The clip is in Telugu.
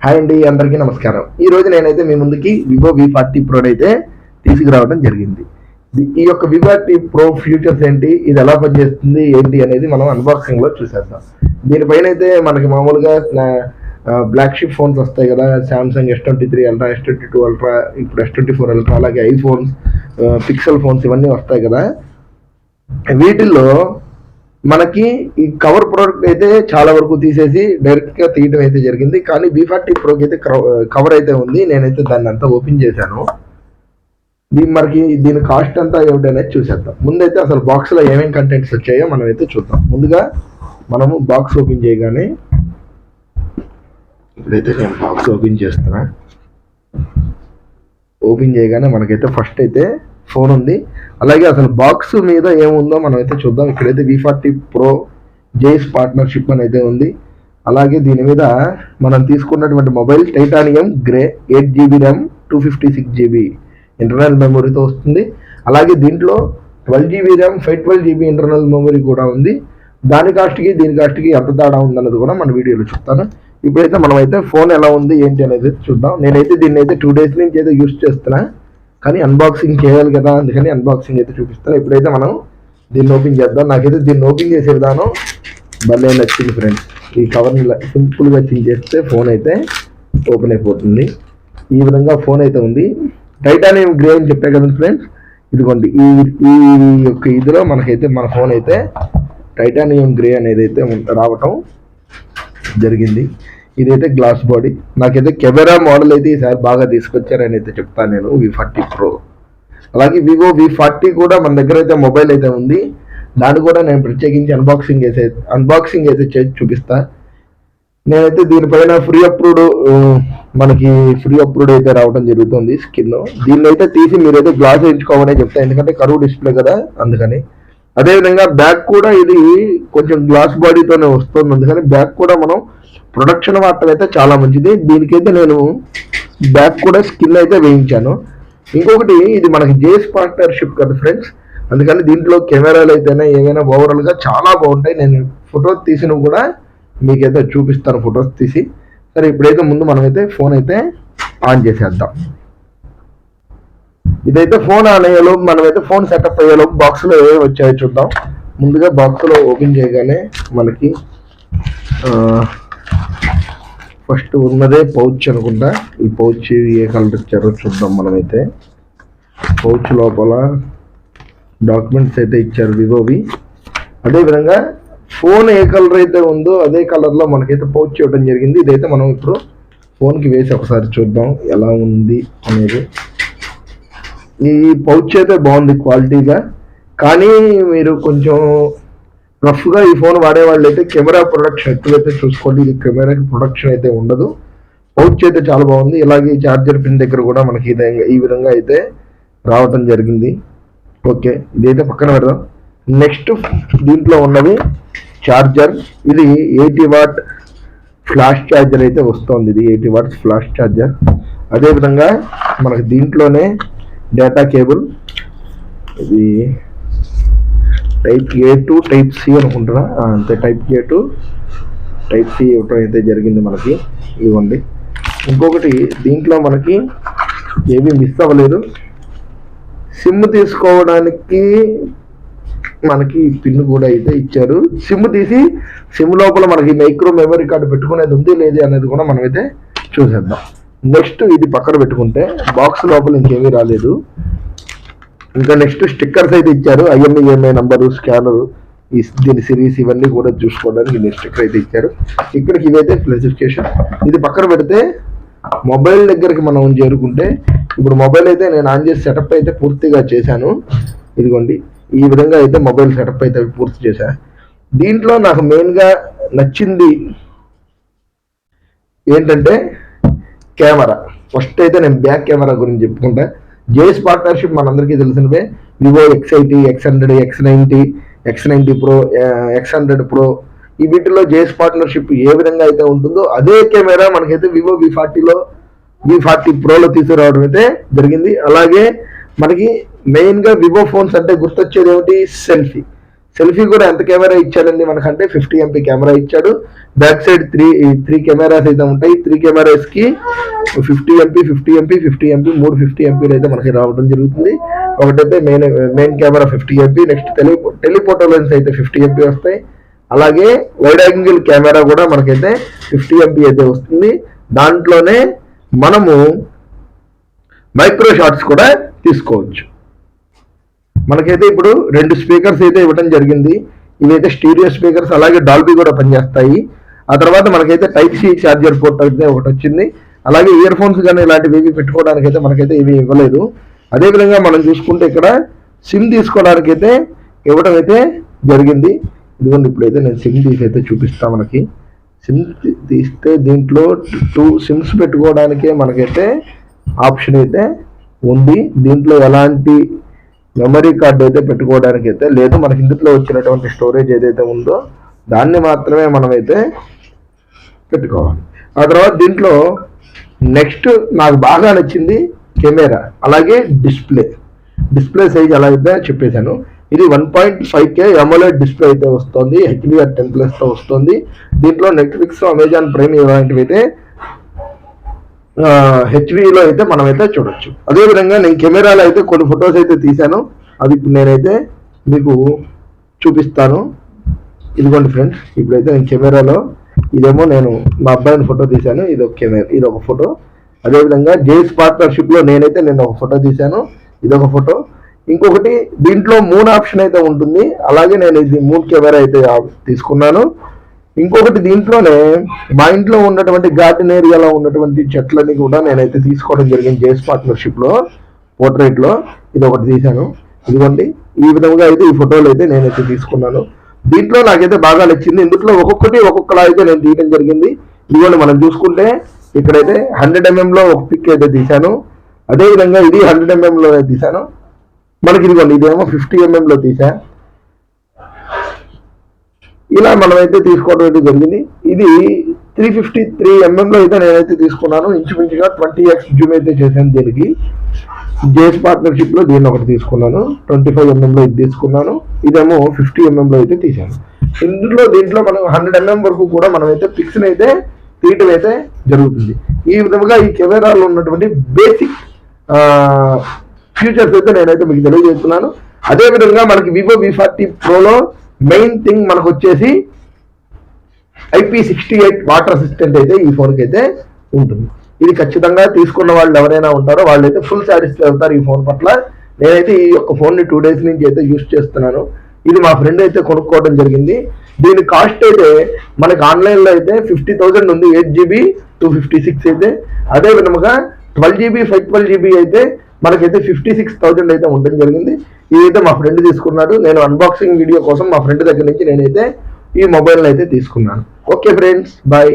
హాయ్ అండి, అందరికీ నమస్కారం. ఈ రోజు నేనైతే మీ ముందుకి వివో V40 Pro అయితే తీసుకురావడం జరిగింది. ఈ యొక్క V40 Pro ఫ్యూచర్స్ ఏంటి, ఇది ఎలా పనిచేస్తుంది ఏంటి అనేది మనం అన్బాక్సింగ్ లో చూసేద్దాం. దీనిపైన అయితే మనకి మామూలుగా బ్లాక్ షిప్ ఫోన్స్ వస్తాయి కదా, Samsung S23 ultra, S22 ultra, ఇప్పుడు S24 అల్ట్రా, అలాగే ఐఫోన్స్, పిక్సెల్ ఫోన్స్ ఇవన్నీ వస్తాయి కదా. వీటిల్లో మనకి ఈ కవర్ ప్రోడక్ట్ అయితే చాలా వరకు తీసేసి డైరెక్ట్ గా తీయడం అయితే జరిగింది. కానీ V40 Proకి అయితే కవర్ అయితే ఉంది. నేనైతే దాన్ని అంతా ఓపెన్ చేశాను. మనకి దీని కాస్ట్ అంతా ఏమిటనేది చూసేద్దాం. ముందైతే అసలు బాక్స్ లో ఏమేమి కంటెంట్స్ వచ్చాయో మనం అయితే చూద్దాం. ముందుగా మనము బాక్స్ ఓపెన్ చేయగానే, ఇప్పుడైతే నేను బాక్స్ ఓపెన్ చేస్తున్నా. ఓపెన్ చేయగానే మనకైతే ఫస్ట్ అయితే ఫోన్ ఉంది. అలాగే అసలు బాక్స్ మీద ఏముందో మనం అయితే చూద్దాం. ఇక్కడైతే V40 Pro జేస్ పార్ట్నర్షిప్ అని అయితే ఉంది. అలాగే దీని మీద మనం తీసుకున్నటువంటి mobile titanium grey 8GB RAM 256GB internal మెమొరీతో వస్తుంది. అలాగే దీంట్లో 12GB RAM 512GB internal memory కూడా ఉంది. దాని కాస్ట్కి దీని కాస్ట్కి ఎంత తేడా ఉందన్నది కూడా మన వీడియోలో చెప్తాను. ఇప్పుడైతే మనం అయితే ఫోన్ ఎలా ఉంది ఏంటి అనేది చూద్దాం. నేనైతే దీన్ని అయితే 2 days నుంచి అయితే యూస్ చేస్తున్నా, కానీ అన్బాక్సింగ్ చేయాలి కదా, అందుకని అన్బాక్సింగ్ అయితే చూపిస్తాను. ఇప్పుడైతే మనం దీన్ని ఓపెన్ చేద్దాం. నాకైతే దీన్ని ఓపెన్ చేసే విధానం భలే నచ్చింది ఫ్రెండ్స్. ఈ కవర్ని సింపుల్గా చేస్తే ఫోన్ అయితే ఓపెన్ అయిపోతుంది. ఈ విధంగా ఫోన్ అయితే ఉంది. టైటానియం గ్రే అని చెప్పే కదండి ఫ్రెండ్స్, ఇదిగోండి ఈ యొక్క ఇదిలో మనకైతే మన ఫోన్ అయితే టైటానియం గ్రే అనేది అయితే రావటం జరిగింది. ఇదైతే గ్లాస్ బాడీ. నాకైతే కెమెరా మోడల్ అయితే ఈసారి బాగా తీసుకొచ్చారని అయితే చెప్తాను నేను V40 Pro. అలాగే వివో V40 కూడా మన దగ్గర అయితే మొబైల్ అయితే ఉంది. దాన్ని కూడా నేను ప్రత్యేకించి అన్బాక్సింగ్ అయితే చేసి చూపిస్తా. నేనైతే దీనిపైన మనకి ఫ్రీ అప్రూవ్డ్ అయితే రావడం జరుగుతుంది స్కిన్. దీన్ని అయితే తీసి మీరైతే గ్లాస్ వేయించుకోమని చెప్తాను, ఎందుకంటే కరువు డిస్ప్లే కదా, అందుకని. అదేవిధంగా బ్యాక్ కూడా ఇది కొంచెం గ్లాస్ బాడీతోనే వస్తుంది, అందుకని బ్యాక్ కూడా మనం ప్రొడక్షన్ వాటర్ అయితే చాలా మంచిది. దీనికైతే నేను బ్యాక్ కూడా స్కిన్ అయితే వేయించాను. ఇంకొకటి, ఇది మనకి జేస్ పార్ట్నర్షిప్ కదా ఫ్రెండ్స్, అందుకని దీంట్లో కెమెరాలు అయితేనే ఏమైనా ఓవరాల్గా చాలా బాగుంటాయి. నేను ఫొటోస్ తీసినవి కూడా మీకైతే చూపిస్తాను, ఫొటోస్ తీసి. సరే, ఇప్పుడైతే ముందు మనమైతే ఫోన్ అయితే ఆన్ చేసేద్దాం. ఇదైతే ఫోన్ ఆన్ అయ్యేలోపు, మనమైతే ఫోన్ సెటప్ అయ్యేలోపు బాక్స్లో ఏమేమి వచ్చాయో చూద్దాం. ముందుగా బాక్స్లో ఓపెన్ చేయగానే మనకి ఫస్ట్ ఉన్నదే పౌచ్ అనుకుంటా. ఈ పౌచ్ ఏ కలర్ ఇచ్చారో చూద్దాం. మనమైతే పౌచ్ లోపల డాక్యుమెంట్స్ అయితే ఇచ్చారు వివోవి. అదేవిధంగా ఫోన్ ఏ కలర్ అయితే ఉందో అదే కలర్లో మనకైతే పౌచ్ ఇవ్వడం జరిగింది. ఇదైతే మనం ఇప్పుడు ఫోన్కి వేసి ఒకసారి చూద్దాం ఎలా ఉంది అనేది. ఈ పౌచ్ అయితే బాగుంది క్వాలిటీగా, కానీ మీరు కొంచెం రఫ్గా ఈ ఫోన్ వాడే వాళ్ళు అయితే కెమెరా ప్రొడక్షన్ ఎక్కువైతే చూసుకోండి. ఇది కెమెరాకి ప్రొడక్షన్ అయితే ఉండదు. పౌచ్ అయితే చాలా బాగుంది. ఇలాగే చార్జర్ పిన్ దగ్గర కూడా మనకి ఈ విధంగా అయితే రావటం జరిగింది. ఓకే, ఇదైతే పక్కన పెడదాం. నెక్స్ట్ దీంట్లో ఉన్నవి చార్జర్. ఇది 80W ఫ్లాష్ ఛార్జర్ అయితే వస్తుంది. ఇది 80W ఫ్లాష్ ఛార్జర్. అదేవిధంగా మనకి దీంట్లోనే డేటా కేబుల్, ఇది type A to type C అనుకుంటున్నా, అంతే. Type A to type C ఇవ్వటం అయితే జరిగింది మనకి. ఇవ్వండి. ఇంకొకటి, దీంట్లో మనకి ఏమీ మిస్ అవ్వలేదు. సిమ్ తీసుకోవడానికి మనకి పిన్ కూడా అయితే ఇచ్చారు. సిమ్ తీసి సిమ్ లోపల మనకి మైక్రో మెమరీ కార్డు పెట్టుకునేది ఉంది లేదు అనేది కూడా మనమైతే చూసేద్దాం. నెక్స్ట్ ఇది పక్కన పెట్టుకుంటే బాక్స్ లోపల ఇంకేమీ రాలేదు. ఇంకా నెక్స్ట్ స్టిక్కర్స్ అయితే ఇచ్చారు. IMEI నంబరు, స్కానరు, దీని సిరీస్ ఇవన్నీ కూడా చూసుకోవడానికి నెక్స్ట్ స్టిక్కర్ అయితే ఇచ్చారు. ఇక్కడికి ఇవైతే స్పెసిఫికేషన్. ఇది పక్కన పెడితే మొబైల్ దగ్గరికి మనం చేరుకుంటే, ఇప్పుడు మొబైల్ అయితే నేను ఆన్ చేసి సెటప్ అయితే పూర్తిగా చేశాను. ఇదిగోండి, ఈ విధంగా అయితే మొబైల్ సెటప్ అయితే పూర్తి చేశా. దీంట్లో నాకు మెయిన్గా నచ్చింది ఏంటంటే కెమెరా. ఫస్ట్ అయితే నేను బ్యాక్ కెమెరా గురించి చెప్పుకుంటా. జేస్ పార్ట్నర్షిప్ మనందరికీ తెలిసినవే. Vivo X80, X100, X90, X90 Pro, X100 Pro, ఈ వీటిలో జేస్ పార్ట్నర్షిప్ ఏ విధంగా అయితే ఉంటుందో అదే కెమెరా మనకైతే వివో V40 Proలో తీసుకురావడం అయితే జరిగింది. అలాగే మనకి మెయిన్గా వివో ఫోన్స్ అంటే గుర్తొచ్చేది ఏమిటి, సెల్ఫీ కూడా ఎంత కెమెరా ఇచ్చాడండి మనకంటే 50 MP కెమెరా ఇచ్చాడు. బ్యాక్ సైడ్ త్రీ కెమెరాస్ అయితే ఉంటాయి. 3 కెమెరాస్ కి 50 MP 50 MP 50 MP 3 50 MP అయితే మనకి రావడం జరుగుతుంది. ఒకటైతే main camera 50 MP, next telephoto lens అయితే 50 MP వస్తాయి. అలాగే వైడ్ యాంగిల్ కెమెరా కూడా మనకైతే 50 MP అయితే వస్తుంది. దాంట్లోనే మనము మైక్రో షాట్స్ కూడా తీసుకోవచ్చు. మనకైతే ఇప్పుడు 2 స్పీకర్స్ అయితే ఇవ్వడం జరిగింది. ఇవైతే స్టీరియో స్పీకర్స్, అలాగే డాల్బీ కూడా పనిచేస్తాయి. ఆ తర్వాత మనకైతే టైప్ సి ఛార్జర్ పోర్ట్ అయితే ఒకటి వచ్చింది. అలాగే ఇయర్ ఫోన్స్ కానీ ఇలాంటివి పెట్టుకోవడానికి అయితే మనకైతే ఇవి ఇవ్వలేదు. అదేవిధంగా మనం చూసుకుంటే ఇక్కడ సిమ్ తీసుకోవడానికి అయితే ఇవ్వడం అయితే జరిగింది. ఇదిగోండి ఇప్పుడైతే నేను సిమ్ తీసైతే చూపిస్తాను. మనకి సిమ్ తీస్తే దీంట్లో 2 సిమ్స్ పెట్టుకోవడానికే మనకైతే ఆప్షన్ అయితే ఉంది. దీంట్లో ఎలాంటి మెమరీ కార్డు అయితే పెట్టుకోవడానికి అయితే లేదు. మనకి ఇందులో వచ్చినటువంటి స్టోరేజ్ ఏదైతే ఉందో దాన్ని మాత్రమే మనమైతే పెట్టుకోవాలి. ఆ తర్వాత దీంట్లో నెక్స్ట్ నాకు బాగా నచ్చింది కెమెరా, అలాగే డిస్ప్లే సైజ్ ఎలా అయితే చెప్పేశాను. ఇది 1.5K AMOLED డిస్ప్లే అయితే వస్తుంది. HDR10+ తో వస్తుంది. దీంట్లో నెట్ఫ్లిక్స్, అమెజాన్ ప్రైమ్ ఇలాంటివి అయితే హెచ్డీలో అయితే మనమైతే చూడొచ్చు. అదేవిధంగా నేను కెమెరాలో అయితే కొన్ని ఫొటోస్ అయితే తీశాను. అవి నేనైతే మీకు చూపిస్తాను. ఇదిగోండి ఫ్రెండ్స్, ఇప్పుడైతే నేను కెమెరాలో ఇదేమో నేను మా అబ్బాయిని ఫోటో తీశాను. ఇదొక ఫోటో. అదేవిధంగా జేస్ పార్ట్నర్షిప్లో నేను ఒక ఫోటో తీశాను. ఇదొక ఫోటో. ఇంకొకటి దీంట్లో 3 ఆప్షన్ అయితే ఉంటుంది. అలాగే నేను ఇది 3 కెమెరా అయితే తీసుకున్నాను. ఇంకొకటి దీంట్లోనే మా ఇంట్లో ఉన్నటువంటి గార్డెన్ ఏరియాలో ఉన్నటువంటి చెట్లని కూడా నేనైతే తీసుకోవడం జరిగింది. జేస్ పార్ట్నర్షిప్లో పోర్ట్రేట్లో ఇది ఒకటి తీశాను. ఇదిగోండి ఈ విధంగా అయితే ఈ ఫోటోలు అయితే నేనైతే తీసుకున్నాను. దీంట్లో నాకైతే బాగా నచ్చింది. ఇందులో ఒక్కొక్కలా అయితే నేను తీయడం జరిగింది. ఇదిగోండి మనం చూసుకుంటే ఇక్కడైతే 100 mm ఒక పిక్ అయితే తీశాను. అదేవిధంగా ఇది 100 mm లో తీశాను. మనకి ఇదిగోండి ఇదేమో 50 mm లో తీసా. ఇలా మనమైతే తీసుకోవడం అయితే జరిగింది. ఇది 353 mm లో అయితే నేనైతే తీసుకున్నాను. ఇంచుమించుగా 20x జూమ్ అయితే చేశాను. దీనికి జేస్ పార్ట్నర్షిప్ లో దీన్ని ఒకటి తీసుకున్నాను. 25 mm లో ఇది తీసుకున్నాను. ఇదేమో 50 mm లో అయితే తీశాను. దీంట్లో మనం 100 mm వరకు కూడా మనమైతే పిక్స్ అయితే తీయటం అయితే జరుగుతుంది. ఈ విధంగా ఈ కెమెరాలో ఉన్నటువంటి బేసిక్ ఫీచర్స్ అయితే నేనైతే మీకు తెలియజేస్తున్నాను. అదేవిధంగా మనకి వివో V40 ప్రోలో మెయిన్ థింగ్ మనకు వచ్చేసి IP68 వాటర్ అసిస్టెంట్ అయితే ఈ ఫోన్కి అయితే ఉంటుంది. ఇది ఖచ్చితంగా తీసుకున్న వాళ్ళు ఎవరైనా ఉంటారో వాళ్ళైతే ఫుల్ సాటిస్ఫై అవుతారు ఈ ఫోన్ పట్ల. నేనైతే ఈ యొక్క ఫోన్ని 2 days నుంచి అయితే యూజ్ చేస్తున్నాను. ఇది మా ఫ్రెండ్ అయితే కొనుక్కోవడం జరిగింది. దీని కాస్ట్ అయితే మనకి ఆన్లైన్లో అయితే 50,000 ఉంది. 8GB 256 అయితే. అదే విధముగా 12GB 512GB అయితే మనకైతే 56,000 అయితే ఉండడం జరిగింది. ఇదైతే మా ఫ్రెండ్ తీసుకున్నాడు. నేను అన్బాక్సింగ్ వీడియో కోసం మా ఫ్రెండ్ దగ్గర నుంచి నేనైతే ఈ మొబైల్ని అయితే తీసుకున్నాను. Okay friends, bye.